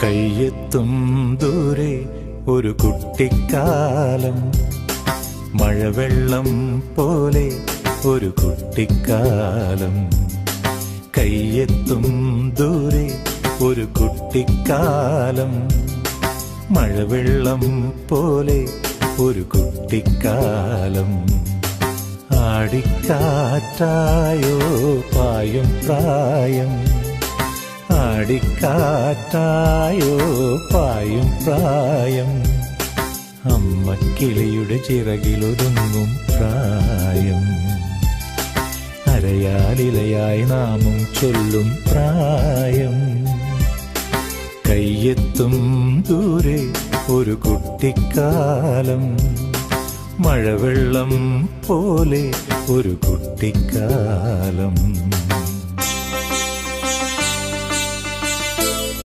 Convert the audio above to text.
കയ്യെത്തും ദൂരെ ഒരു കുട്ടിക്കാലം, മഴവെള്ളം പോലെ ഒരു കുട്ടിക്കാലം. കയ്യെത്തും ദൂരെ ഒരു കുട്ടിക്കാലം, മഴവെള്ളം പോലെ ഒരു കുട്ടിക്കാലം. ആടിക്കാറ്റായോ പായും പ്രായം, ആടിക്കാറ്റായോ പായും പ്രായം. അമ്മക്കിളിയുടെ ചിറകിലൊതുങ്ങും പ്രായം, അരയാലിലയായി നാമം ചൊല്ലും പ്രായം. കയ്യെത്തും ദൂരെ ഒരു കുട്ടിക്കാലം, മഴവെള്ളം പോലെ ഒരു കുട്ടിക്കാലം.